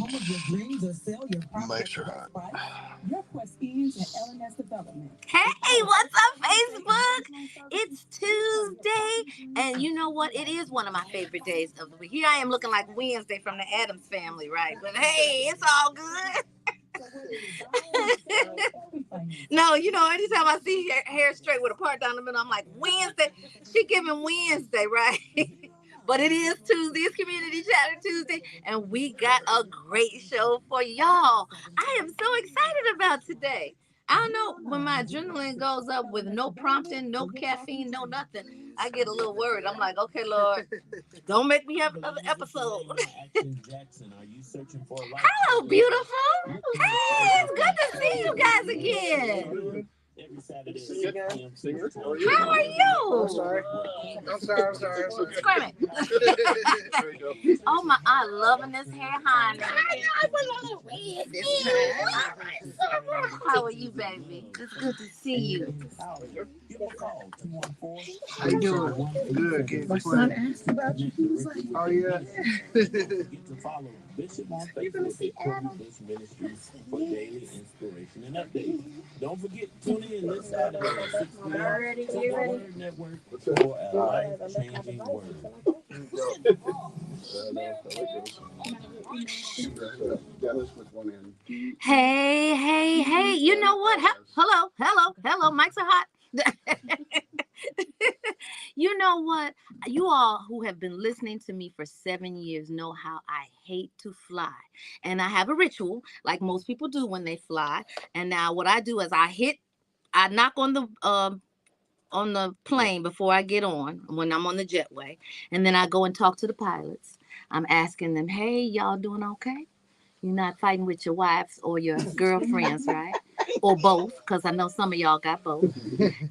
home of your dreams or sell your property. Make sure Your quest ends at LNS Development. Hey, what's up, Facebook? It's Tuesday, and you know what? It is one of my favorite days of the week. Here I am looking like Wednesday from the Addams Family, right? But hey, it's all good. No, anytime I see hair straight with a part down the middle, I'm like, Wednesday. She giving Wednesday, right? But it is Tuesday. It's Community Chatter Tuesday, and we got a great show for y'all. I am so excited about today. I don't know, when my adrenaline goes up with no prompting, no caffeine, no nothing, I get a little worried. I'm like, okay, Lord, don't make me have another episode. Hello, beautiful. Hey, it's good to see you guys again. How are you? I'm sorry. Scream it. Oh my, I'm loving this hair, honey. I was on red this time. How are you, baby? It's good to see you. How you doing? Good, kid. My son asked about you. He was like, oh, yeah. You're going to see Adam. For daily inspiration and updates. Don't forget, tune in this Saturday at 6 p.m. to the Word Network for a life-changing word. Hey. You know what? Hello. Mics are hot. You know what? You all who have been listening to me for 7 years know how I hate to fly. And I have a ritual, like most people do when they fly. And now what I do is I knock on the plane before I get on, when I'm on the jetway. And then I go and talk to the pilots. I'm asking them, hey, y'all doing okay? You're not fighting with your wives or your girlfriends, right? Or both, because I know some of y'all got both.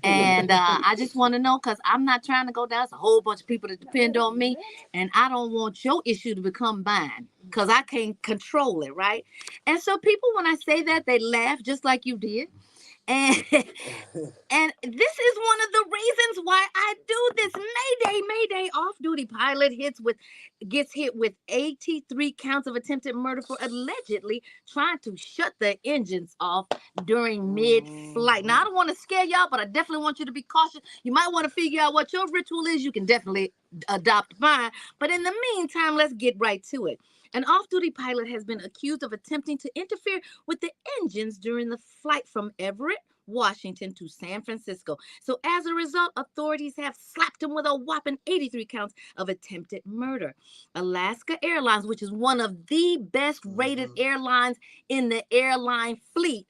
And I just want to know, because I'm not trying to go down. It's a whole bunch of people that depend on me. And I don't want your issue to become mine, because I can't control it, right? And so people, when I say that, they laugh just like you did. And this is one of the reasons why I do this. Mayday, off-duty pilot gets hit with 83 counts of attempted murder for allegedly trying to shut the engines off during mid-flight. Now, I don't want to scare y'all, but I definitely want you to be cautious. You might want to figure out what your ritual is. You can definitely adopt mine. But in the meantime, let's get right to it. An off-duty pilot has been accused of attempting to interfere with the engines during the flight from Everett, Washington to San Francisco. So as a result, authorities have slapped him with a whopping 83 counts of attempted murder. Alaska Airlines, which is one of the best rated airlines in the airline fleet,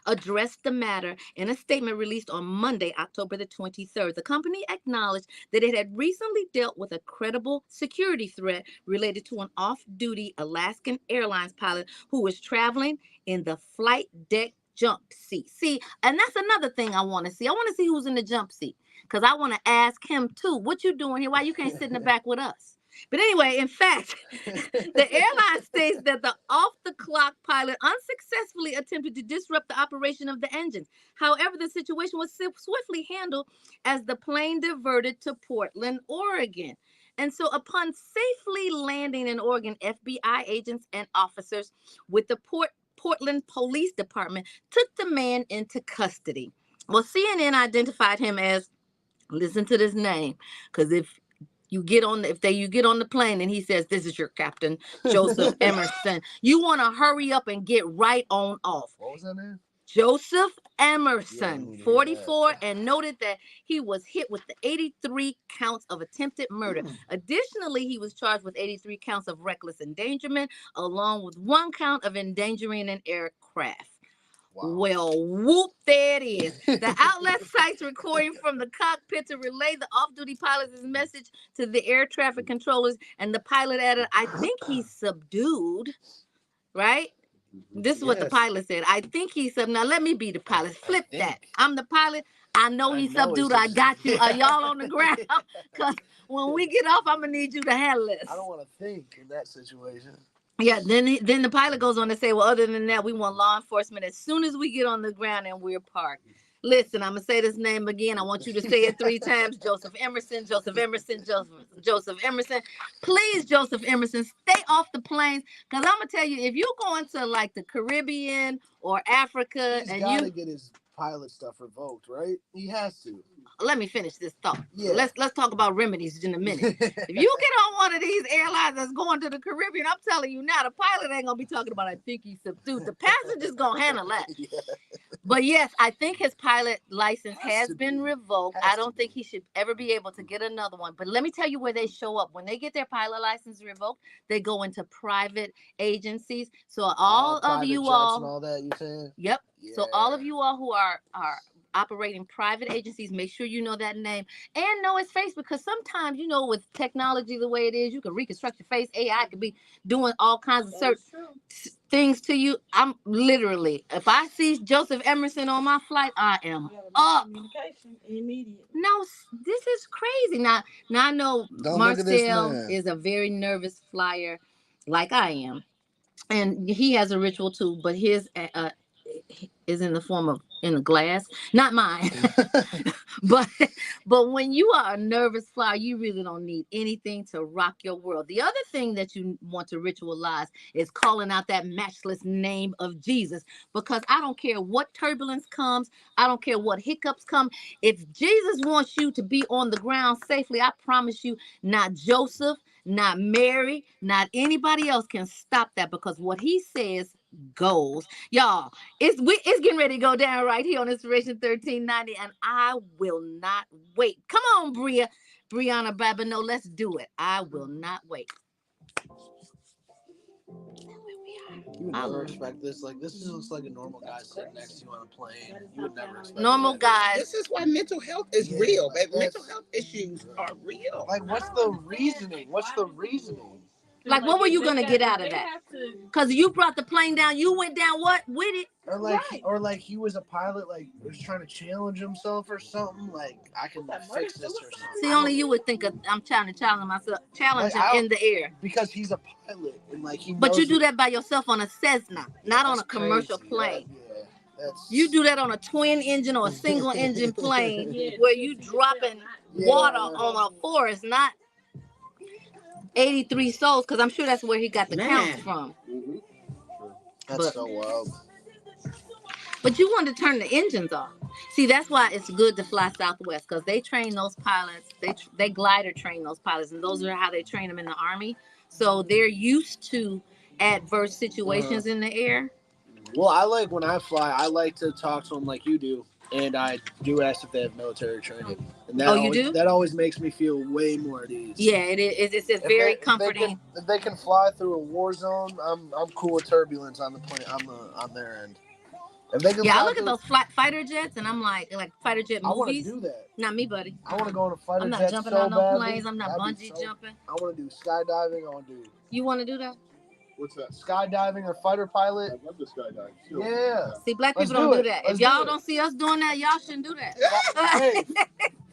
addressed the matter in a statement released on Monday, October the 23rd. The company acknowledged that it had recently dealt with a credible security threat related to an off-duty Alaskan Airlines pilot who was traveling in the flight deck jump seat. See, and that's another thing I want to see. I want to see who's in the jump seat, because I want to ask him too, what you doing here? Why you can't sit in the back with us? But anyway, in fact, the airline states that the off-the-clock pilot unsuccessfully attempted to disrupt the operation of the engines. However, the situation was swiftly handled as the plane diverted to Portland, Oregon. And so upon safely landing in Oregon, FBI agents and officers with the Portland Police Department took the man into custody. Well, CNN identified him as, listen to this name, because if you get on the plane and he says, this is your captain, Joseph Emerson, you want to hurry up and get right on off. What was that name? Joseph Emerson, 44, and noted that he was hit with the 83 counts of attempted murder. Additionally, he was charged with 83 counts of reckless endangerment, along with 1 count of endangering an aircraft. Wow. Well, whoop, there it is. The outlet cites recording from the cockpit to relay the off-duty pilot's message to the air traffic controllers, and the pilot added, I think he's subdued, right? This is what the pilot said. I think he's subdued. Now, let me be the pilot. Flip that. I'm the pilot. I know he's subdued. I got you. Are y'all on the ground? Because when we get off, I'm going to need you to handle this. I don't want to think in that situation. Yeah, then the pilot goes on to say, well, other than that, we want law enforcement as soon as we get on the ground and we're parked. Listen, I'm gonna say this name again. I want you to say it 3 times. Joseph Emerson, Joseph Emerson, Joseph Emerson. Please, Joseph Emerson, stay off the planes. Cause I'm gonna tell you, if you're going to like the Caribbean or Africa, He's and gotta you get his pilot stuff revoked, right? He has to. let me finish this thought. Yeah. Let's talk about remedies in a minute. If you get on one of these airlines that's going to the Caribbean, I'm telling you now, the pilot ain't gonna be talking about I think he subdued. The passenger's gonna handle that. Yeah. But yes, I think his pilot license has to been be. revoked. Has I don't to think be. he should ever be able to get another one. But let me tell you where they show up. When they get their pilot license revoked, they go into private agencies. So all of private you jets all, and all that, you saying? yep. Yeah. So all of you all who are operating private agencies, make sure you know that name and know his face, because sometimes, you know, with technology the way it is, you can reconstruct your face. AI could be doing all kinds of certain things to you. I'm literally, if I see Joseph Emerson on my flight, I am up. Communication immediate. No, this is crazy. Now I know Don't look at this Marcel man. is a very nervous flyer, like I am, and he has a ritual too, but his is in the form of in a glass, not mine. but when you are a nervous flyer, you really don't need anything to rock your world. The other thing that you want to ritualize is calling out that matchless name of Jesus, because I don't care what turbulence comes, I don't care what hiccups come. If Jesus wants you to be on the ground safely, I promise you, not Joseph, not Mary, not anybody else can stop that, because what he says goes. Y'all, it's getting ready to go down right here on Inspiration 1390, and I will not wait. Come on, Brianna Babino, let's do it. I will not wait. You would never expect this. Like, this just looks like a normal guy sitting next to you on a plane. You would never expect normal that. guys. This is why mental health is real, baby. Mental health issues are real. Like, what's the reasoning? What's the reasoning? Like, what were you gonna get out of that? Because you brought the plane down, you went down what with it? Or like he was a pilot, like was trying to challenge himself or something. Like, I can fix this or something. See, only you would think I'm trying to challenge myself, challenge him in the air. Because he's a pilot and like he. But you do that by yourself on a Cessna, not on a commercial plane. You do that on a twin engine or a single engine plane where you dropping water on a forest, not 83 souls, because I'm sure that's where he got the counts from. Mm-hmm. That's so wild. But you want to turn the engines off. See, that's why it's good to fly Southwest, because they train those pilots. They glider train those pilots, and those are how they train them in the Army. So they're used to adverse situations in the air. Well, I like when I fly, I like to talk to them like you do, and I do ask if they have military training. And that you do? That always makes me feel way more at ease. Yeah, it is. It's very comforting. If they can fly through a war zone, I'm cool with turbulence on the plane on their end. If they can I look at those fighter jets, and I'm like fighter jet movies. I want to do that. Not me, buddy. I want to go on a fighter jet. I'm not jumping on no planes. I'm not bungee jumping. I want to do skydiving. I want to do. You want to do that? What's that? Skydiving or fighter pilot? I love the skydive. Yeah. See, black people don't do that. If y'all don't see us doing that, y'all shouldn't do that. Hey,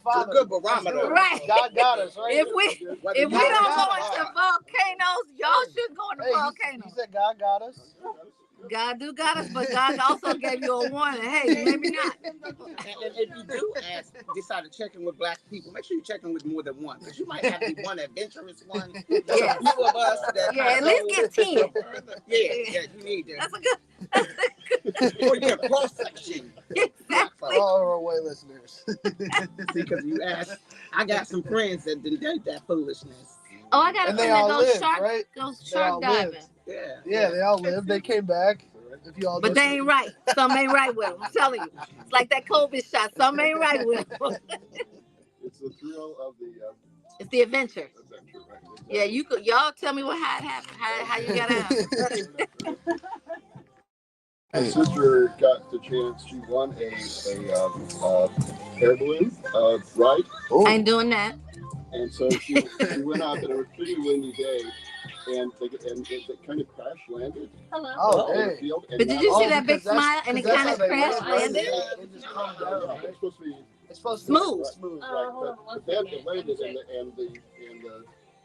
Father, good barometer. Right. God got us, right? If we don't go into volcanoes, y'all should go into volcanoes. He said God got us. God do got us, but God also gave you a warning. Hey, maybe not. And if you do decide to check in with black people, make sure you check in with more than one, because you might have to be one adventurous one. Yeah. A few of us that at least get 10. Yeah, you need that. That's a good. Or you get a cross section. Exactly. All our white listeners. Because you asked, I got some friends that did that foolishness. Oh, I got a friend that goes shark diving. Yeah, they all lived. They came back. But they ain't right. Some ain't right with them. I'm telling you. It's like that COVID shot. Some ain't right with them. It's the thrill of the. It's the adventure. Right? Yeah, y'all tell me how it happened. How you got out. My sister got the chance. She won a air balloon ride. I ain't doing that. And so she went out, and it was a pretty windy day. And it kind of crash landed. Hello. Oh, hey. Field, but did you see that big smile? And it kind of crash landed? It's supposed to be smooth. Right. But then it landed, and the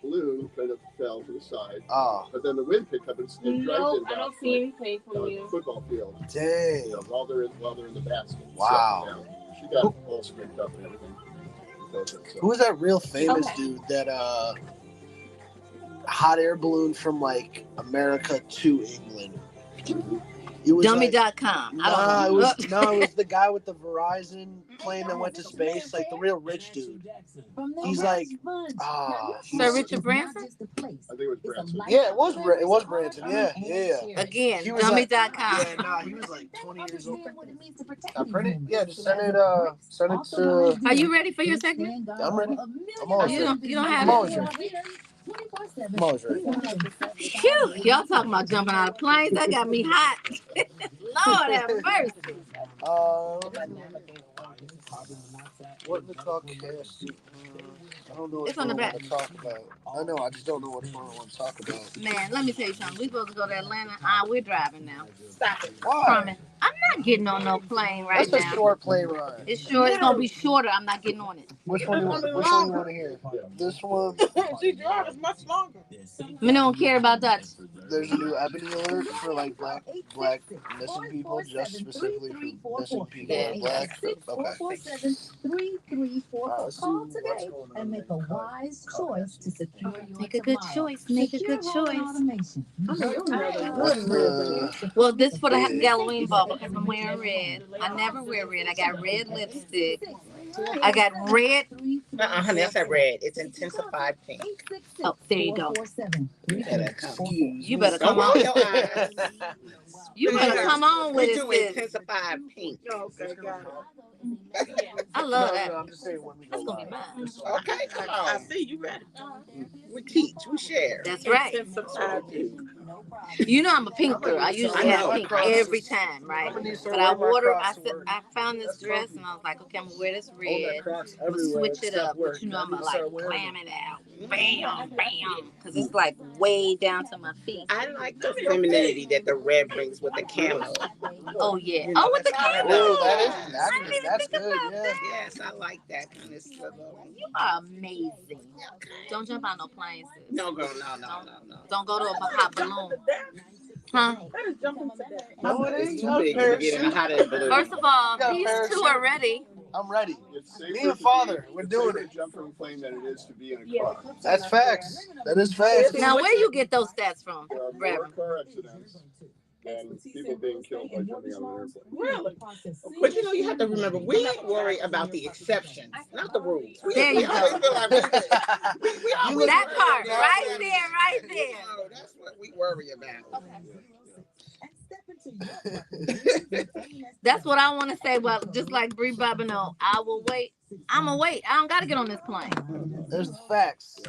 balloon kind of fell to the side. Oh, But then the wind picked up and dragged No, it I about don't see anything from the you. football field. dang. While they're in the basket. Wow. So, yeah, she got all scraped up and everything. So. Who was that real famous Okay. dude that hot air balloon from like America to England? It was Dummy.com. I Nah, don't it know. was the guy with the Verizon plane that went to space, like the real rich dude. He's like, Sir Richard Branson? I think it was Branson. Yeah, it was Branson. Yeah. Again, He was dummy.com. Yeah, nah, he was like 20 years old. Print it? Yeah, just send it to. Are you ready for your segment? I'm ready. I'm always You ready. don't have I'm always it. ready. I'm always ready. Phew, y'all talking about jumping out of planes? That got me hot. Lord have mercy. What in the talk cast? I don't know what It's on the I back. want to talk about. I know, I just don't know what I want to talk about. Man, let me tell you something. We supposed to go to Atlanta. We're driving now. Stop it. Why? Promise. I'm not getting on no plane right That's a now. short plane ride. It's short. It's gonna be shorter. I'm not getting on it. Which one you want to hear? This one. She drive is much longer. We don't care about that. There's a new ebony alert for like black missing people, just specifically for missing people that are black. Okay. Call today and make a wise choice to secure your Make a good choice. Make a good choice. automation. Well, this for the Halloween ball because I'm wearing red. I never wear red. I got red lipstick. I got red. Honey, that's not red. It's intensified pink. Oh, there you go. You better Don't come roll on. your eyes. You better come on with We it, do sis. intensified pink. Okay, got it. I love that. I'm just saying when we go That's gonna be live. mine. Okay, come I on. see you ready. We teach, we share. That's right. Intensified pink. You know I'm a pink girl. I usually have pink every time, right? But I wore her. I found this dress and I was like, okay, I'm gonna wear this red. I'm gonna switch it up, but you know I'm gonna like glam it out, bam, bam, because it's like way down to my feet. I like the femininity that the red brings with the camo. Oh yeah. Oh, with the camo. Oh, that's good. Yeah. Yes, I like that kind of stuff. You are amazing. Don't jump on no planes, sis. No, girl, no. Don't go to a hot balloon. Huh? That is jumping to that. No, it It's ain't. too big to get in a hot air balloon. First of all, got a these parachute. two are ready. I'm ready. It's safer Me and to Father, be- we're it's doing safer it. to jump from a plane than it is to be in a car. That's facts. That is facts. Now, where you get those stats from, There are more Reverend? car accidents than people being killed by jumping on an airplane. Really? But you know, you have to remember, we worry about the exceptions, not the rules. There you we always go. feel like we always That worry part, about right that. there, right there. So that's what we worry about. That's what I want to say. Well, just like Bree Bobineau, I will wait. I'm gonna wait. I don't gotta get on this plane. There's the facts.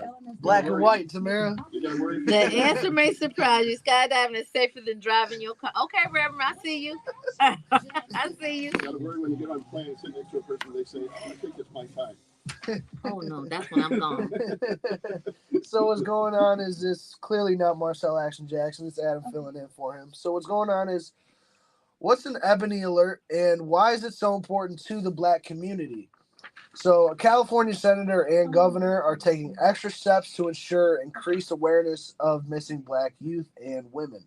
Black and white, Tamara. You gotta worry. The answer may surprise you. Skydiving is safer than driving your car. Okay, Reverend, I see you. I see you. You gotta worry when you get on a plane and sit next to a person, they say, oh, I think it's my time. Oh no, that's when I'm gone. So what's going on is this clearly not Marcel Action Jackson. It's Adam filling in for him. So what's going on is, what's an ebony alert and why is it so important to the black community? So a California senator and governor are taking extra steps to ensure increased awareness of missing black youth and women.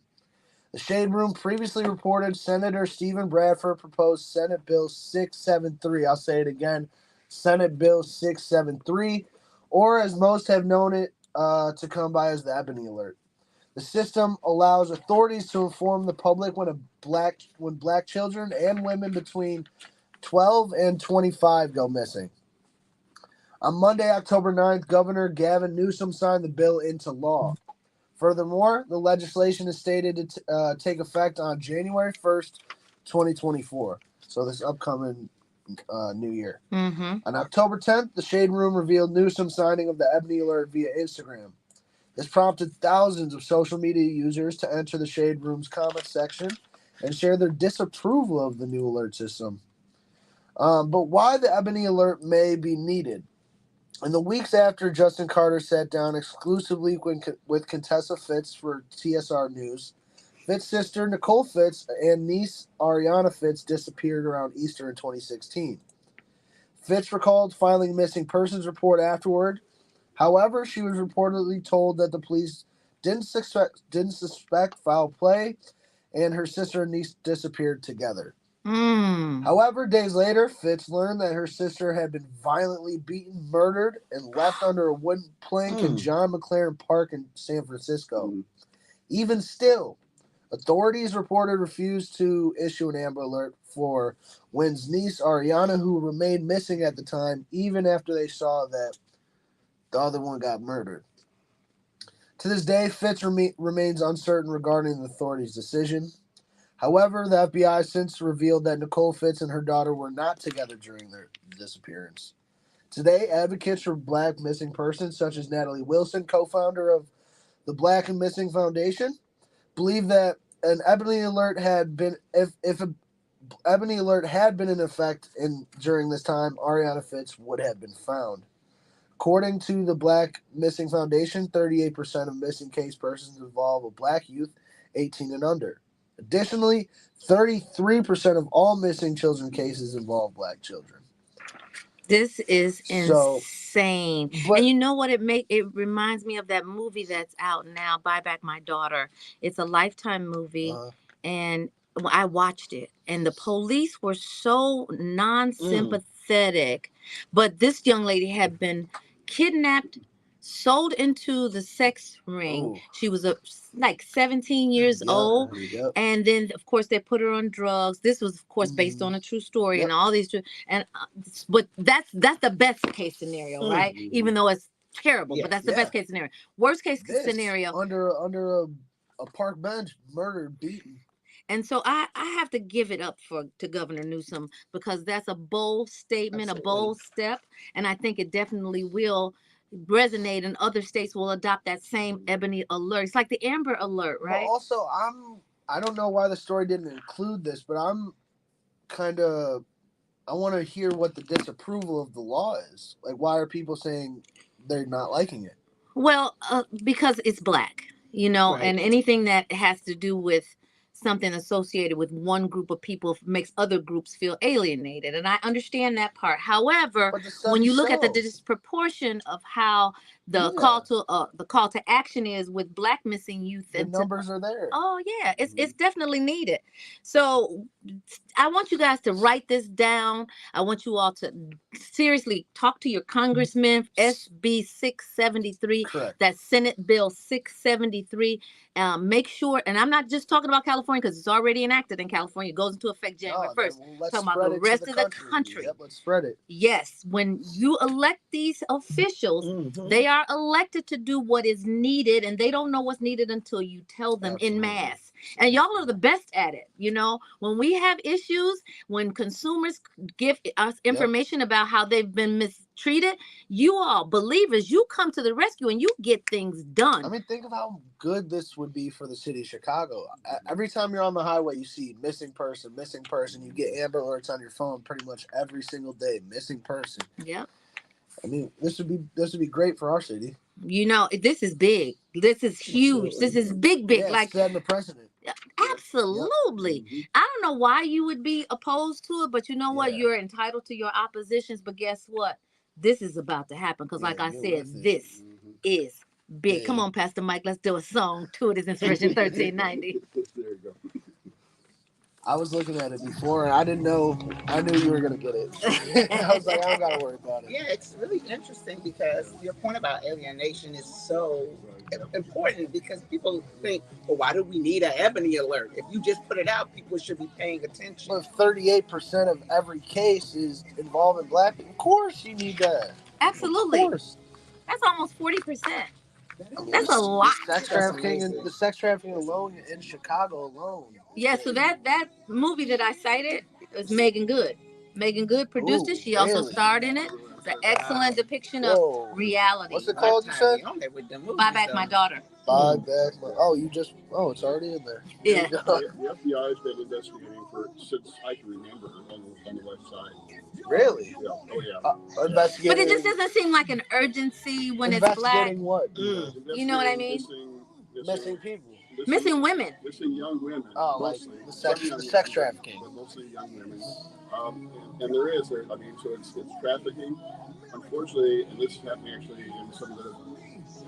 The Shade Room previously reported Senator Stephen Bradford proposed Senate Bill 673. I'll say it again. Senate Bill 673, or as most have known it to come by as the Ebony Alert. The system allows authorities to inform the public when black children and women between 12 and 25 go missing. On Monday, October 9th, Governor Gavin Newsom signed the bill into law. Furthermore, the legislation is stated to take effect on January 1st, 2024. So this upcoming new year. Mm-hmm. On October 10th, the Shade Room revealed Newsom's signing of the Ebony Alert via Instagram. This prompted thousands of social media users to enter the Shade Room's comment section and share their disapproval of the new alert system. But why the Ebony Alert may be needed. In the weeks after Justin Carter sat down exclusively with Contessa Fitz for TSR News, Fitz's sister, Nicole Fitz, and niece, Ariana Fitz, disappeared around Easter in 2016. Fitz recalled filing a missing persons report afterward. However, she was reportedly told that the police didn't suspect foul play, and her sister and niece disappeared together. However, days later, Fitz learned that her sister had been violently beaten, murdered, and left under a wooden plank in John McLaren Park in San Francisco. Even still, authorities reported refused to issue an Amber Alert for Wynn's niece, Ariana, who remained missing at the time, even after they saw that the other one got murdered. To this day, Fitz remains uncertain regarding the authorities' decision. However, the FBI has since revealed that Nicole Fitz and her daughter were not together during their disappearance. Today, advocates for Black missing persons, such as Natalie Wilson, co-founder of the Black and Missing Foundation, believe that an Ebony Alert had been if an Ebony Alert had been in effect during this time, Ariana Fitz would have been found. According to the Black Missing Foundation, 38% of missing case persons involve a Black youth 18 and under. Additionally, 33% of all missing children cases involve Black children. This is insane. And you know what it reminds me of that movie that's out now, Buy Back My Daughter. It's a Lifetime movie, and I watched it, and the police were so non-sympathetic. But this young lady had been kidnapped, sold into the sex ring. She was like 17 years old. And then, of course, they put her on drugs. This was, of course, based on a true story and all these. But that's the best case scenario, right? Even though it's terrible, but that's the best case scenario. Worst case scenario. Under a park bench, murdered, beaten. And so I have to give it up to Governor Newsom, because that's a bold statement, a bold step. And I think it definitely will resonate, and other states will adopt that same Ebony Alert. It's like the Amber Alert, right? But also, I don't know why the story didn't include this, but I want to hear what the disapproval of the law is. Like, why are people saying they're not liking it? Well, because it's Black, and anything that has to do with something associated with one group of people makes other groups feel alienated. And I understand that part. However, when you look at the disproportion of how the call to action is with Black missing youth, the numbers are there. Oh yeah, it's definitely needed. So I want you guys to write this down. I want you all to seriously talk to your congressman. SB 673, that's Senate Bill 673. Make sure, and I'm not just talking about California, because it's already enacted in California. It goes into effect January 1st. Talking about the rest of the country. Yep, let's spread it. Yes, when you elect these officials, they are elected to do what is needed, and they don't know what's needed until you tell them in mass. And y'all are the best at it. When we have issues, when consumers give us information about how they've been mistreated, you all believers, you come to the rescue and you get things done. I mean, think of how good this would be for the city of Chicago. Every time you're on the highway, you see missing person. You get Amber Alerts on your phone pretty much every single day. Missing person. Yep. I mean, this would be great for our city. This is big. This is huge. This is big. Yeah, like setting the precedent. Absolutely. Yep. I don't know why you would be opposed to it, but you know what? You're entitled to your oppositions. But guess what? This is about to happen, because, like I said, this is big. Come on, Pastor Mike. Let's do a song to it. It's Inspiration 1390. There you go. I was looking at it before, and I didn't know. I knew you were going to get it. I was like, I don't got to worry about it. Yeah, it's really interesting, because your point about alienation is so important, because people think, well, why do we need an Ebony Alert? If you just put it out, people should be paying attention. But 38% of every case is involving Black people. Of course you need that. Absolutely. Of course. That's almost 40%. That's a lot. The sex trafficking alone in Chicago alone. Yeah, so that movie that I cited was Megan Good. Megan Good produced it. She also starred in it. It's an excellent depiction of reality. What's it called, you said? Buy Back My Daughter. Buy Back My... it's already in there. Yeah. The FBI has been investigating since I can remember on the west side. Really? Yeah. Oh, yeah. Investigating. But it just doesn't seem like an urgency when it's Black. Investigating what? You know what I mean? Missing people. Missing women. Missing young women. Oh, like mostly. the Some sex, young the sex women, trafficking. but mostly young women. And I mean, so it's trafficking. Unfortunately, and this is happening actually in some of the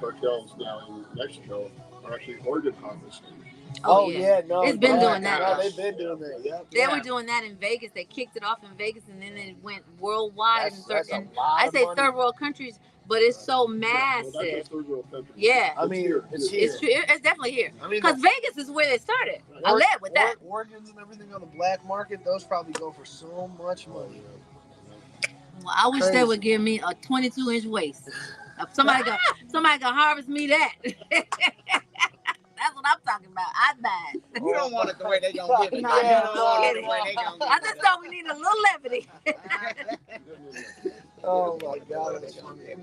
cartels now in Mexico, are actually organ harvesting. Oh yeah, no, It's been yeah, doing that. No, they've been doing that. Yep. They Yeah. were doing that in Vegas. They kicked it off in Vegas, and then it went worldwide That's a in lot I of say money. third world countries, but it's so Well, not massive. just third world countries. Yeah. I mean, it's here. It's true. It's definitely here. I mean, Because Vegas is where they started. I led with that. Organs and everything on the black market, those probably go for so much money. Well, I wish they would give me a 22-inch waist. If somebody can harvest me that. That's what I'm talking about. I died. You don't want it the way they gonna give it. No, You no, don't want it the no. way they gonna give I just thought we need a little levity. Oh my God, that's funny.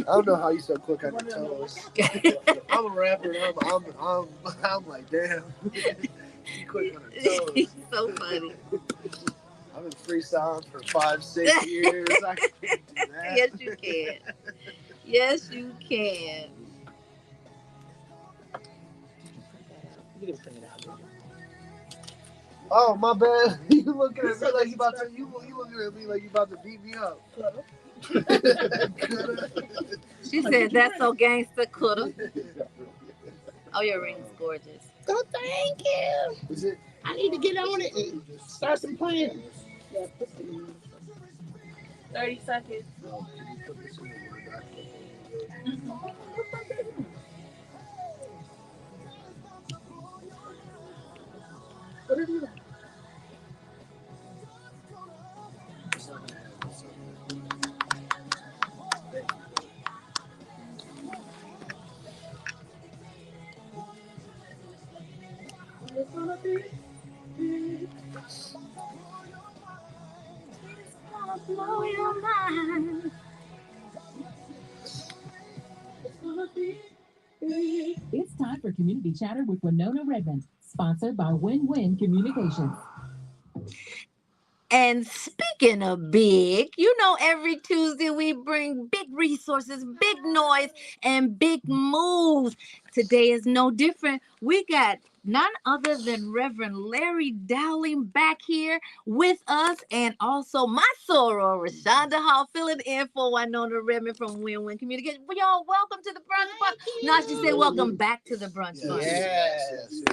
I don't know how you so quick on your toes. I'm a rapper, and I'm like, damn. You quick on your toes. He's so funny. I've been freestyling for 5-6 years. I can't do that. Yes, you can. Yes, you can. You didn't print it out, did you? Oh my bad. You looking at me like you about to. You looking at me like you about to beat me up. She said that's so gangster, coulda. Oh, your ring's gorgeous. Oh, thank you. Is it? I need to get on it and start some plans. Yeah, 30 seconds. It's gonna be Blow your mind. It's time for Community Chatter with Wynona Redmond, sponsored by Win-Win Communications. And speaking of big, you know, every Tuesday we bring big resources, big noise, and big moves. Today is no different. We got none other than Reverend Larry Dowling back here with us, and also my soror, Rashonda Hall, filling in for Wynona Redmond from Win-Win Communications. Well, y'all, welcome to the brunch bunch. No, I should say welcome back to the brunch bunch. Yes.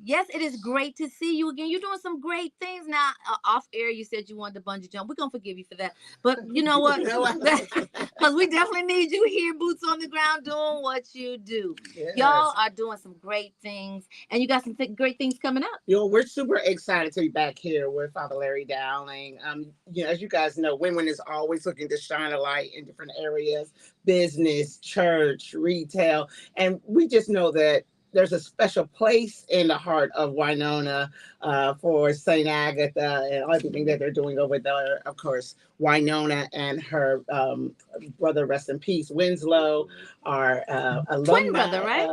Yes, it is great to see you again. You're doing some great things now. Off air, you said you wanted to bungee jump. We're gonna forgive you for that. But you know what? Because we definitely need you here, boots on the ground, doing what you do. Yes. Y'all are doing some great things, and you got some great things coming up. You know, we're super excited to be back here with Father Larry Dowling. You know, as you guys know, Win-Win is always looking to shine a light in different areas: business, church, retail, and we just know that there's a special place in the heart of Wynona for St. Agatha and everything that they're doing over there. Of course, Wynona and her brother, rest in peace, Winslow, are alumni Twin brother, right?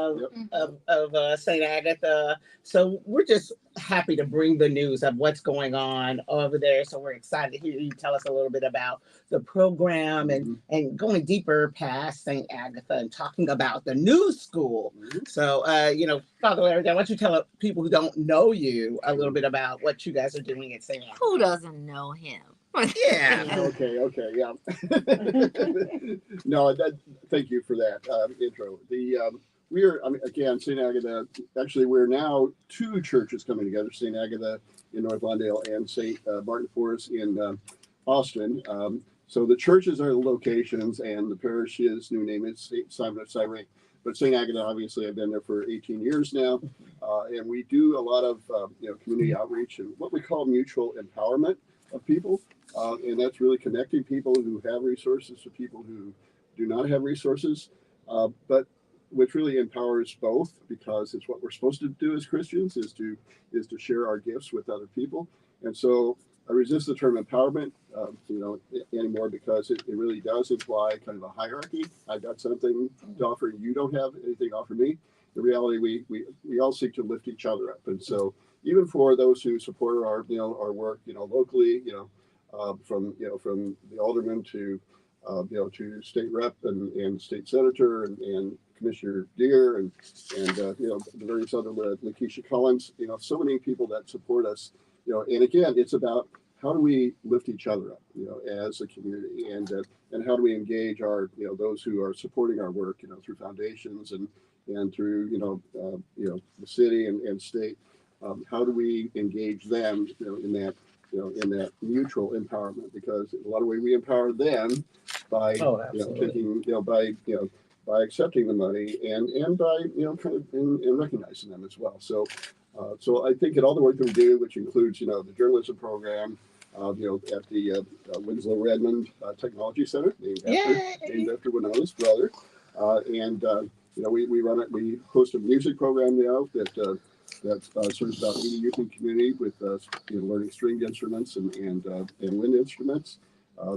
of St. Agatha. So we're just happy to bring the news of what's going on over there. So we're excited to hear you tell us a little bit about the program and going deeper past St. Agatha and talking about the new school. So, you know, Father Larry, why don't you tell people who don't know you a little bit about what you guys are doing at St. Agatha? Who doesn't know him? Yeah. Okay, yeah. No, thank you for that intro. Again, St. Agatha, actually, we're now 2 churches coming together, St. Agatha in North Lawndale and St. Martin Forest in Austin. So the churches are the locations, and the parish's new name is St. Simon of Cyrene. But St. Agatha, obviously, I've been there for 18 years now, and we do a lot of community outreach and what we call mutual empowerment of people, and that's really connecting people who have resources to people who do not have resources, but which really empowers both, because it's what we're supposed to do as Christians is to share our gifts with other people. And so I resist the term empowerment, anymore, because it really does imply kind of a hierarchy. I've got something to offer, you don't have anything to offer me. In reality, we all seek to lift each other up. And so even for those who support our work, locally, from the alderman to to State Rep and State Senator and Commissioner Deere and the various other Lakeisha Collins, so many people that support us, and again, it's about how do we lift each other up, as a community, and how do we engage our, those who are supporting our work, through foundations and through, the city and state. How do we engage them, in that mutual empowerment? Because in a lot of ways we empower them by, taking, by accepting the money and by, kind of in recognizing them as well. So I think in all the work that we do, which includes, the journalism program, at the Winslow Redmond Technology Center, named after Wynona's brother, we host a music program now that serves about 80 youth in the community with learning stringed instruments and wind instruments.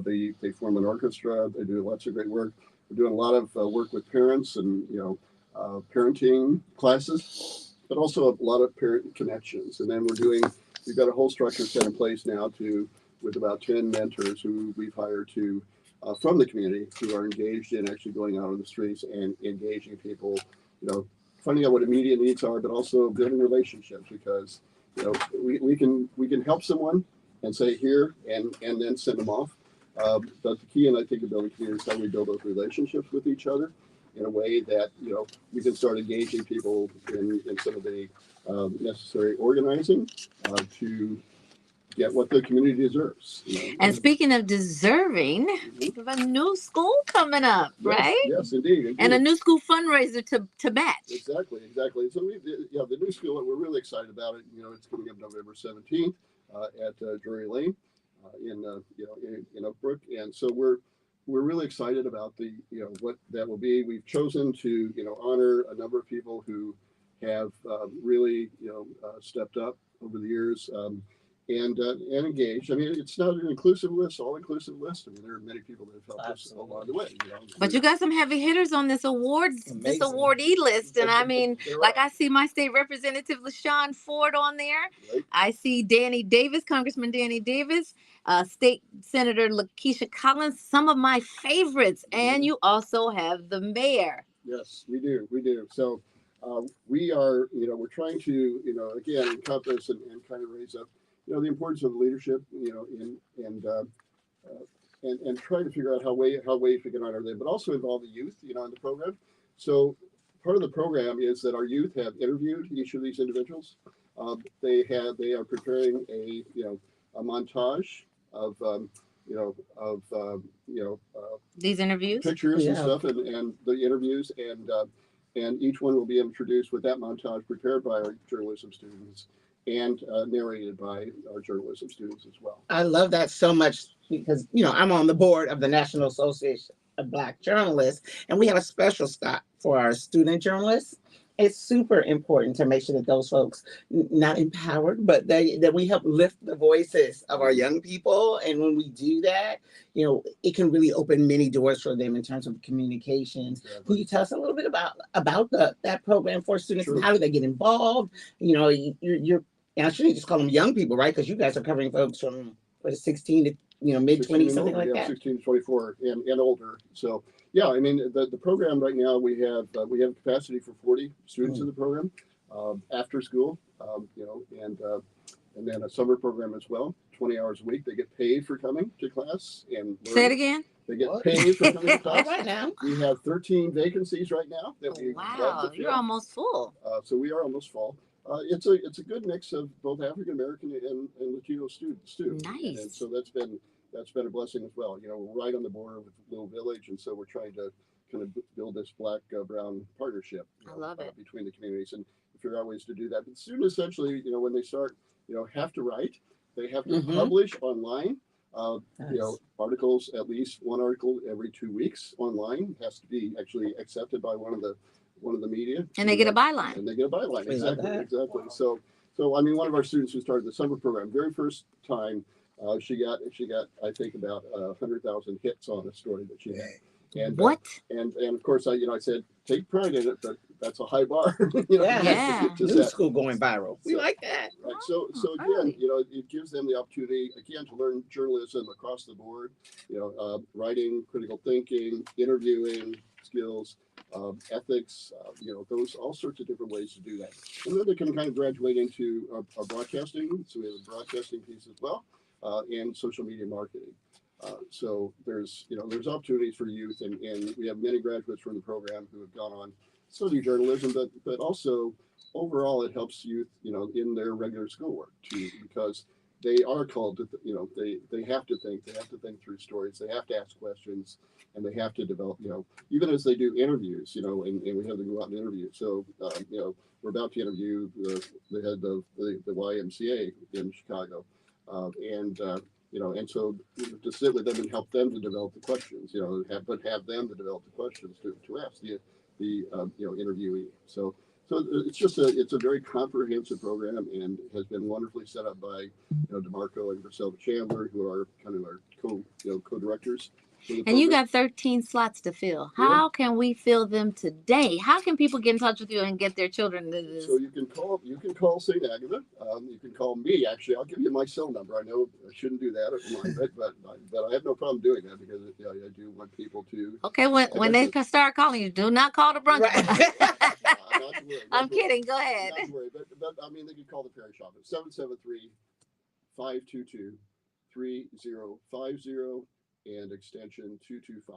They form an orchestra. They do lots of great work. We're doing a lot of work with parents and parenting classes, but also a lot of parent connections. And then we've got a whole structure set in place now with about 10 mentors who we've hired from the community who are engaged in actually going out on the streets and engaging people, finding out what immediate needs are, but also building relationships, because we can help someone and say here and then send them off. But the key, and I think, of building community is how we build those relationships with each other in a way that we can start engaging people in some of the necessary organizing to get what the community deserves. And speaking of deserving, we have a new school coming up, right? Yes, indeed. And a new school fundraiser to match. Exactly. So the new school, we're really excited about it. It's coming up November 17th at Drury Lane in Oak Brook, and so we're really excited about what that will be. We've chosen to honor a number of people who have really stepped up over the years. And engaged. I mean, it's not an inclusive list, all-inclusive list. I mean, there are many people that have helped us along the way. But you got some heavy hitters on this awardee list, and I mean, like I see my state representative LaShawn Ford on there. Right. I see Danny Davis, Congressman Danny Davis, State Senator Lakeisha Collins, some of my favorites, and you also have the mayor. Yes, we do. So we are, we're trying to, again, encompass and kind of raise up. The importance of leadership, and try to figure out how ways we can honor them, but also involve the youth, in the program. So part of the program is that our youth have interviewed each of these individuals. They are preparing a montage of these interviews, pictures and stuff, and the interviews, and each one will be introduced with that montage prepared by our journalism students and narrated by our journalism students as well. I love that so much because, I'm on the board of the National Association of Black Journalists, and we have a special stop for our student journalists. It's super important to make sure that those folks not empowered, but that we help lift the voices of our young people. And when we do that, it can really open many doors for them in terms of communications. Exactly. Could you tell us a little bit about that program for students? Sure. And how do they get involved? And I shouldn't just call them young people, right? Because you guys are covering folks from 16 to mid-20s, something like that. 16 to 24 and older. So yeah, I mean the program right now we have capacity for 40 students in the program after school, and then a summer program as well. 20 hours a week. They get paid for coming to class and learn. Say it again. They get paid for coming to class. Right now. We have 13 vacancies right now that we. Wow, you're almost full. So we are almost full. It's a good mix of both African American and Latino students too. Nice. And so that's been a blessing as well. We're right on the border with Little Village, and so we're trying to kind of build this Black-Brown partnership. I love it. Between the communities and figure out ways to do that. But students essentially, when they start, have to write. They have to publish online. Nice. Articles, at least one article every 2 weeks online, has to be actually accepted by one of the media. And they get a byline. Exactly. So I mean, one of our students who started the summer program, very first time, she got I think about 100,000 hits on a story that she had. And what? And of course I said take pride in it, but that's a high bar. News school going viral. We like that. Right. So again, early. it gives them the opportunity again to learn journalism across the board. Writing, critical thinking, interviewing skills, ethics. Those all sorts of different ways to do that. And then they can kind of graduate into our broadcasting. So we have a broadcasting piece as well, and social media marketing. So there's opportunities for youth, and we have many graduates from the program who have gone on to study journalism, but also overall it helps youth, in their regular schoolwork too, because they are called to, they have to think through stories, they have to ask questions, and they have to develop, even as they do interviews, and we have them go out and interview. So, we're about to interview the head of the YMCA in Chicago, and so to sit with them and help them to develop the questions, have them to develop the questions to ask the interviewee. So it's a very comprehensive program, and has been wonderfully set up by DeMarco and Griselda Chandler, who are kind of our co-directors. And you got 13 slots to fill. How can we fill them today? How can people get in touch with you and get their children to this? So you can call St. Agatha. You can call me. Actually, I'll give you my cell number. I know I shouldn't do that, but I have no problem doing that, because I do want people to. Okay, when they start calling you, do not call the brunch. Right. I'm kidding. Go ahead. Not to worry, but they can call the parish office 773-522-3050 and extension 225.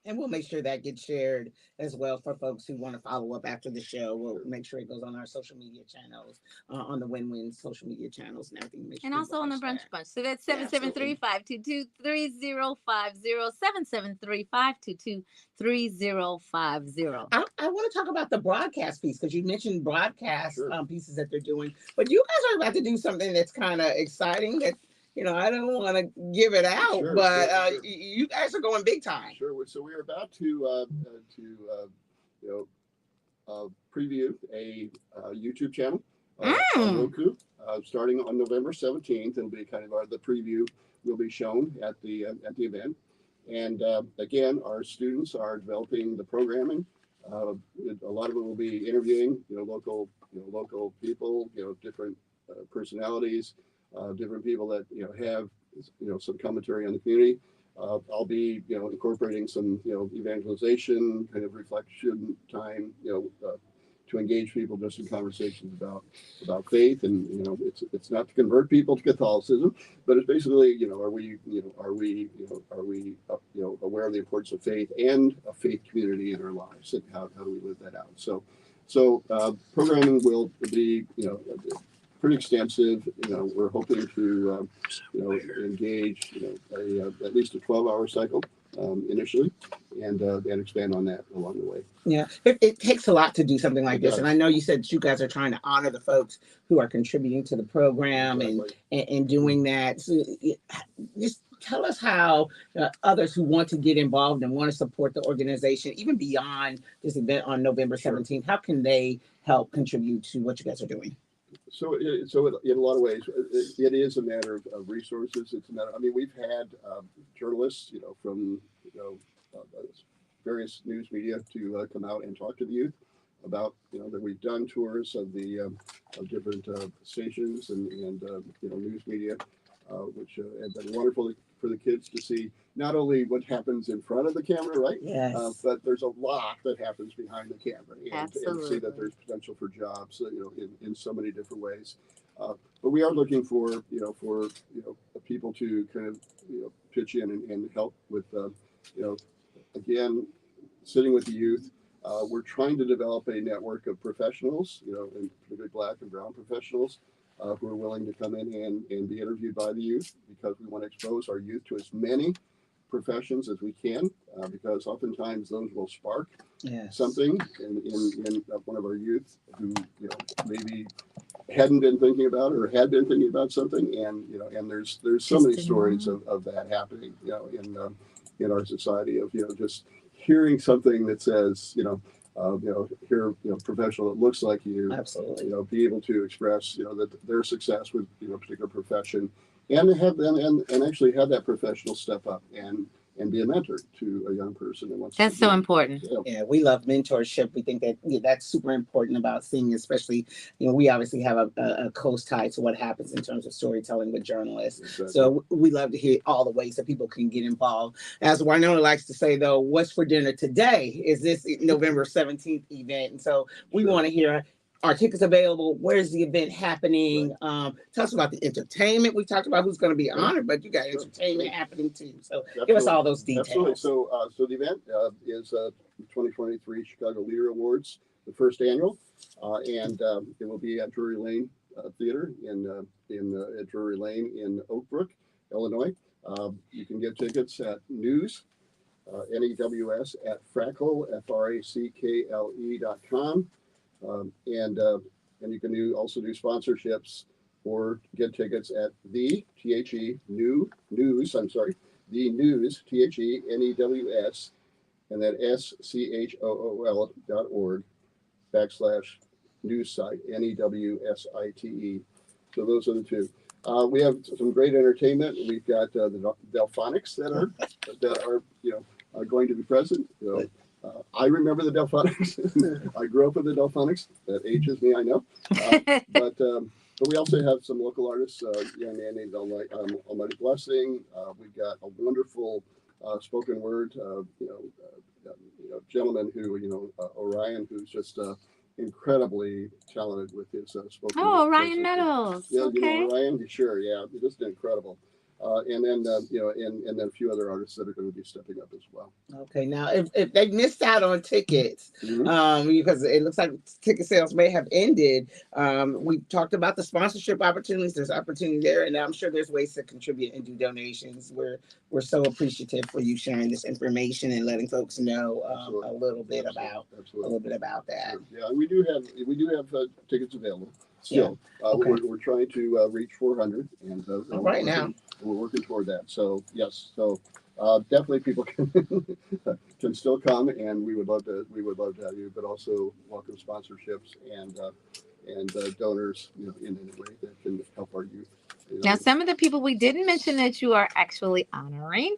And we'll make sure that gets shared as well for folks who want to follow up after the show. We'll make sure it goes on our social media channels, on the Win social media channels and everything. And also on the Brunch Bunch. So that's 773-522-3050, 773-522-3050. I want to talk about the broadcast piece, because you mentioned broadcast pieces that they're doing, but you guys are about to do something that's kind of exciting that, I don't want to give it out, but you guys are going big time. Sure. So we're about to preview a YouTube channel on Roku, starting on November 17th. It'll be kind of the preview will be shown at the event. And again, our students are developing the programming. A lot of it will be interviewing, local people, different personalities. Different people that have some commentary on the community. I'll be incorporating some evangelization, kind of reflection time, to engage people just in conversations about faith, and it's not to convert people to Catholicism, but it's basically are we aware of the importance of faith and a faith community in our lives, and how do we live that out? So programming will be pretty extensive. We're hoping to engage at least a 12-hour cycle initially, and expand on that along the way. Yeah, it takes a lot to do something like this, and I know you said you guys are trying to honor the folks who are contributing to the program and doing that. So just tell us how others who want to get involved and want to support the organization, even beyond this event on November 17th, how can they help contribute to what you guys are doing? So in a lot of ways, it is a matter of resources. It's a matter. We've had journalists, from various news media to come out and talk to the youth about, that we've done tours of the of different stations and news media, which have been wonderful for the kids to see not only what happens in front of the camera, right? Yes. But there's a lot that happens behind the camera, and see that there's potential for jobs, in so many different ways. But we are looking for people to kind of pitch in and help with again, sitting with the youth. We're trying to develop a network of professionals, and particularly Black and Brown professionals, who are willing to come in and be interviewed by the youth, because we want to expose our youth to as many professions as we can, because oftentimes those will spark something in one of our youth who maybe hadn't been thinking about it, or had been thinking about something, and there's so many stories of that happening in our society, of just hearing something that says hear professional that looks like you, absolutely, be able to express that their success with a particular profession, and have them and actually have that professional step up and and be a mentor to a young person that wants That's to so do it. important. Yeah. Yeah, we love mentorship. We think that that's super important about singing, especially, we obviously have a close tie to what happens in terms of storytelling with journalists. Exactly. So we love to hear all the ways that people can get involved. As Wynona likes to say, though, what's for dinner today is this November 17th event. And so we want to hear, are tickets available? Where's the event happening? Tell us about the entertainment. We talked about who's going to be honored, but you got entertainment happening too. So give us all those details. Absolutely. So the event is the 2023 Chicago Leader Awards, the first annual, and it will be at Drury Lane Theater at Drury Lane in Oak Brook, Illinois. You can get tickets at News, NEWS at Frackle, FRACKLE.com. And you can also do sponsorships or get tickets at the News, the News, THENEWS, and then SCHOOL.org/news site, NEWSITE. So those are the two. We have some great entertainment. We've got the Delphonics that are going to be present. I remember the Delphonics. I grew up with the Delphonics. That ages me, I know. But we also have some local artists. Young man named Almighty Blessing. We've got a wonderful spoken word, gentleman who, Orion, who's just incredibly talented with his spoken word. Oh, Ryan Meadows. Yeah, Okay. Orion, sure, yeah, just incredible. And then a few other artists that are going to be stepping up as well. Okay, now if they missed out on tickets, Mm-hmm. because it looks like ticket sales may have ended, we talked about the sponsorship opportunities. There's opportunity there, and I'm sure there's ways to contribute and do donations. We're so appreciative for you sharing this information and letting folks know a little bit about that. Sure. Yeah, and we do have tickets available. Still, Okay. we're trying to reach 400, and right now we're working toward that. So yes, definitely people can still come, and we would love to have you, but also welcome sponsorships and donors, in any way that can help our youth. Now, some of the people we didn't mention that you are actually honoring,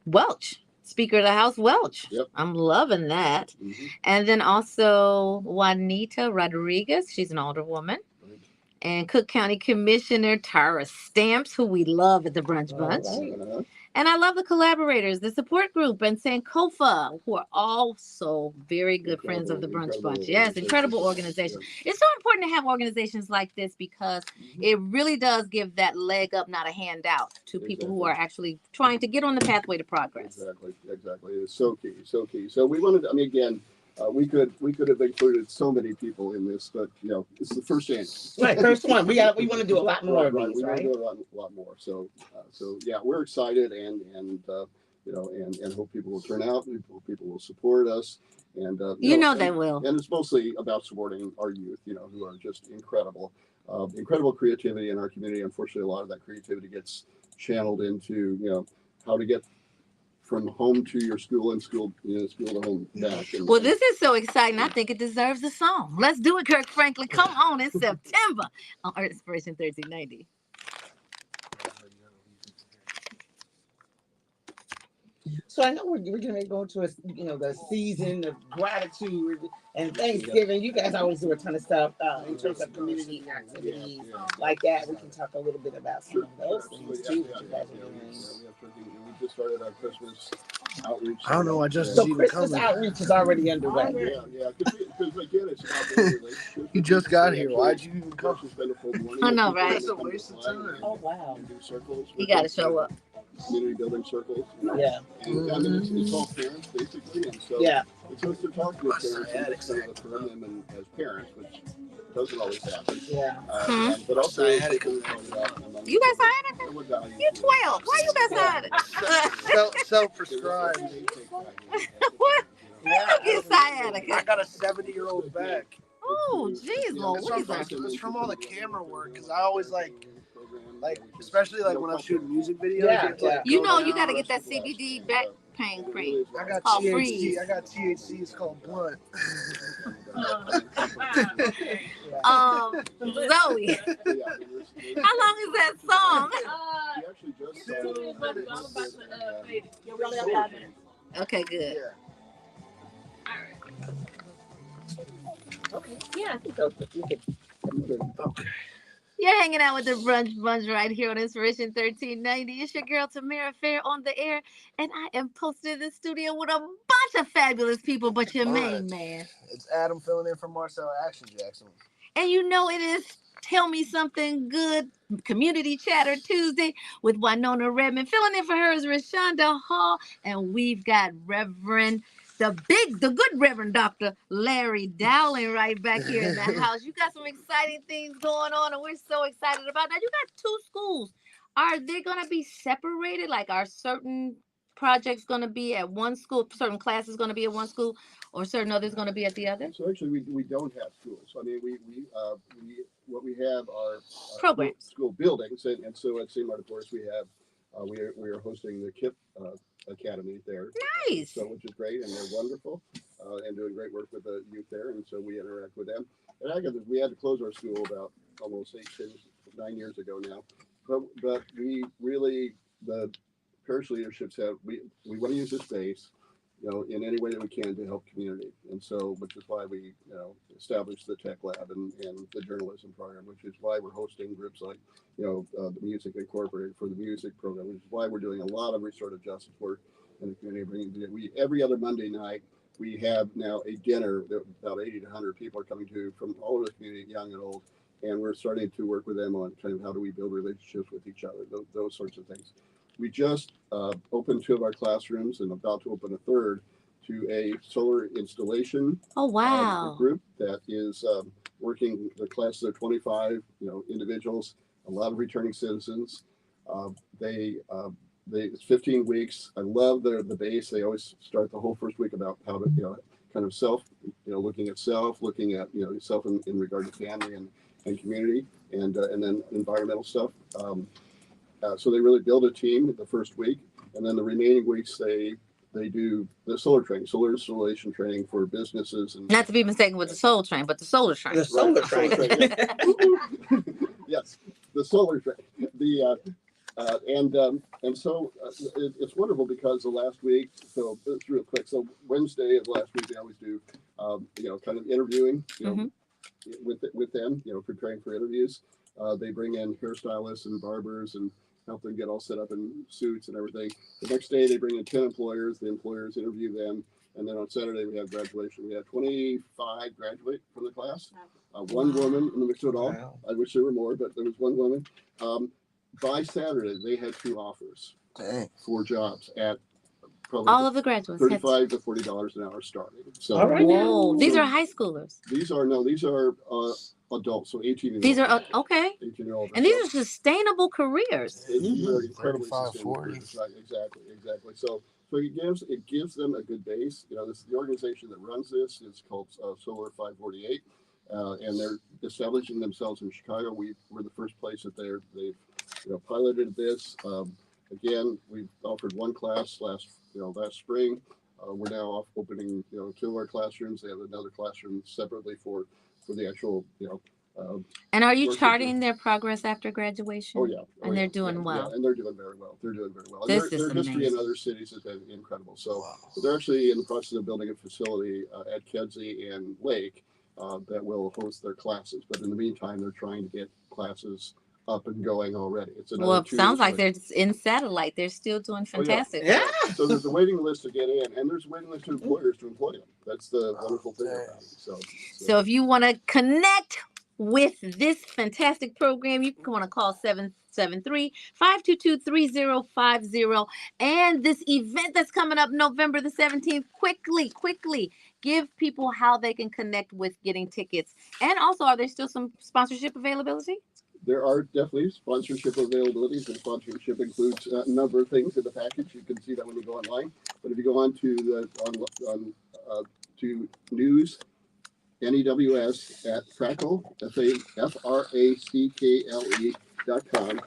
Welch. Speaker of the House, Welch. Yep. I'm loving that. Mm-hmm. And then also Juanita Rodriguez. She's an older woman. Right. And Cook County Commissioner Tara Stamps, who we love at the Brunch Bunch. Right. And I love the collaborators, the support group, and Sankofa, who are also very good friends of the Brunch Bunch. Yes, incredible organization. Yeah. It's so important to have organizations like this because it really does give that leg up, not a handout, to people who are actually trying to get on the pathway to progress. Exactly. It's so key. So we wanted, again, we could have included so many people in this, but it's the first annual. Right, first one. We want to do a lot more of these, We want right? to do a lot more. So yeah, we're excited and hope people will turn out. People will support us, and they will. And it's mostly about supporting our youth, who are just incredible creativity in our community. Unfortunately, a lot of that creativity gets channeled into how to get from home to your school and school to home back. Well, this is so exciting. I think it deserves a song. Let's do it, Kirk Franklin. Come on in September on Art Inspiration 1390. So I know we're going to go to the season of gratitude and Thanksgiving. You guys always do a ton of stuff in terms of community activities like that. We can talk a little bit about some of those things too that you guys are doing. We just started our Christmas outreach. I don't know. I just So seen it Christmas coming. outreach is already underway. Yeah. Because again, it's about building relationships. You just got here. Why'd you even come? Spend a full morning. I know, right? It's a waste of time. Oh, wow. Do circles. You got to show up. Community building circles. Yeah. And it's all parents basically, and so it's just to talk to parents and just kind of affirm them and as parents, which doesn't always happen. Yeah. But also, You guys sciatica? You 12. Why you got sciatica? Self-prescribed. What? Yeah. You get sciatica? I got a 70-year-old back. Oh, jeez, It's from all the camera work, because I always especially when I'm shooting music videos. You know you got to get that CBD back pain cream. I got called THC. Freeze. I got THC. It's called blunt. Zoe, how long is that song? I'm about to fade it. Yeah, we only have 5 minutes. Okay, good. Okay. Yeah, I think those you can. Okay. You're hanging out with the Brunch Bunch right here on Inspiration 1390. It's your girl Tamara Fair on the air, and I am posted in the studio with a bunch of fabulous people, but your All main right. man. It's Adam filling in for Marcel Action Jackson. And you know it is Tell Me Something Good Community Chatter Tuesday with Wynona Redmond. Filling in for her is Rashonda Hall, and we've got the good Reverend Dr. Larry Dowling right back here in the house. You got some exciting things going on, and we're so excited about that. You got 2 schools. Are they going to be separated? Like, are certain projects going to be at one school, certain classes going to be at one school, or certain others going to be at the other? So actually, we don't have schools. I mean, we what we have are Programs. school buildings, and so at St. Martin Forest we have we are hosting the KIP Academy there. Nice. So which is great, and they're wonderful and doing great work with the youth there, and so we interact with them. And I guess we had to close our school about almost 9 years ago now, but we really the parish leaderships have we want to use this space, you know, in any way that we can to help community. And so, which is why we, you know, established the tech lab and the journalism program, which is why we're hosting groups like, you know, the Music Incorporated for the music program, which is why we're doing a lot of restorative justice work in the community. We every other Monday night, we have now a dinner that about 80 to 100 people are coming to from all over the community, young and old. And we're starting to work with them on kind of how do we build relationships with each other, those sorts of things. We just opened 2 of our classrooms and about to open a third to a solar installation Oh, wow. group that is working. The classes are 25, you know, individuals, a lot of returning citizens. They it's 15 weeks. I love the base. They always start the whole first week about how to, you know, kind of self, you know, looking at self, looking at, you know, self in regard to family and community, and then environmental stuff. So they really build a team the first week, and then the remaining weeks they do the solar installation training for businesses and Not to be mistaken with the Soul Train, but the Solar Train. The solar Right, train. yes, the solar train. And so it's wonderful because the last week. So it's real quick. So Wednesday of last week they always do, you know, kind of interviewing, you know, with them, you know, preparing for interviews. They bring in hairstylists and barbers and help them get all set up in suits and everything. The next day they bring in 10 employers. The employers interview them. And then on Saturday we have graduation. We had 25 graduate from the class. One woman in the mix of it all. Wow. I wish there were more, but there was one woman. By Saturday they had 2 offers. Dang. For jobs at probably All of the graduates. had to- $35 to $40 an hour starting. So All right. Whoa. These are high schoolers. these are adults, so 18 These are, okay. 18-year-olds. And these are sustainable careers. It's very incredibly 35, sustainable 40. careers. Right, exactly. So it gives them a good base. You know, the organization that runs this is called Solar 548, and they're establishing themselves in Chicago. We're the first place that they've piloted this. Again, we've offered one class last spring. We're now opening 2 of our classrooms. They have another classroom separately for the actual And are you work charting their progress after graduation? Oh yeah, And they're doing well. Yeah, and they're doing very well. And This is their history in amazing. other cities has been incredible. So they're actually in the process of building a facility at Kedzie and Lake that will host their classes. But in the meantime, they're trying to get classes up and going already. It's another Well, it 2 sounds years like later. they're in satellite. They're still doing Oh, yeah. fantastic. Yeah. So there's a waiting list to get in, and there's a waiting list to employers to employ them. That's the wonderful thing about it. So if you want to connect with this fantastic program, you can want to call 773-522-3050. And this event that's coming up November the 17th, quickly give people how they can connect with getting tickets. And also, are there still some sponsorship availability? There are definitely sponsorship availabilities, and sponsorship includes a number of things in the package. You can see that when you go online. But if you go on to to news, NEWS at Frackle, FRACKLE.com,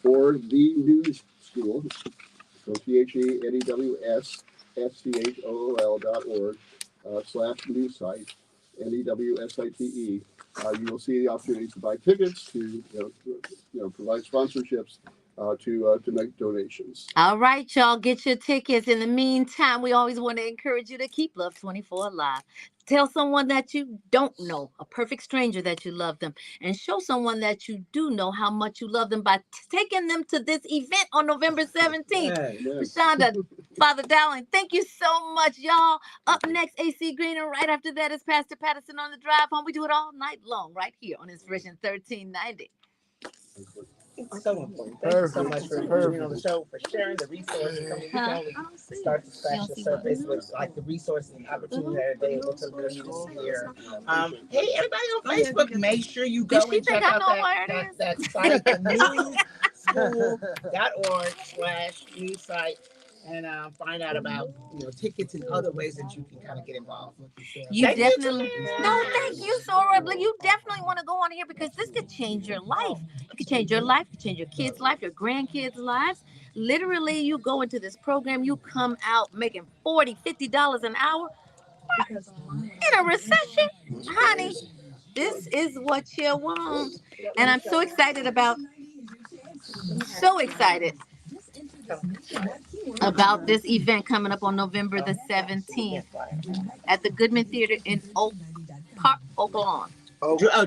or the news school, so THENEWSSCHOOL.org /news site, NEWSITE. You will see the opportunity to buy tickets, to provide sponsorships, to make donations. All right, y'all, get your tickets. In the meantime, we always want to encourage you to keep Love 24 alive. Tell someone that you don't know, a perfect stranger, that you love them, and show someone that you do know how much you love them by taking them to this event on November 17th. Rashonda, Father Dowling, thank you so much, y'all. Up next, AC Green, and right after that is Pastor Patterson on the drive home. We do it all night long right here on Inspiration 1390. It's so important. Thank you so much for being on the show, for sharing the resources. I mean, we can only start to scratch the surface with like the resources and opportunities that are available to really this year. Hey, everybody on Facebook, make sure you go and check out that site, newschool.org/news site, and find out about tickets and other ways that you can kind of get involved. Thank you, Sora. You definitely want to go on here because this could change your life. It could change your life, it could change your kids' life, your grandkids' lives. Literally, you go into this program, you come out making $40, $50 an hour. In a recession, honey, this is what you want. And I'm so excited about this event coming up on November the 17th at the Goodman Theater in Oak Lawn.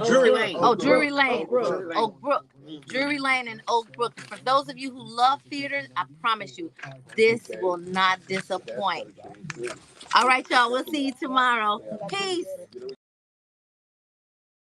Drury Lane. Drury Lane. Oak Brook. Drury Lane and Oak Brook. For those of you who love theater, I promise you, this will not disappoint. All right, y'all. We'll see you tomorrow. Peace.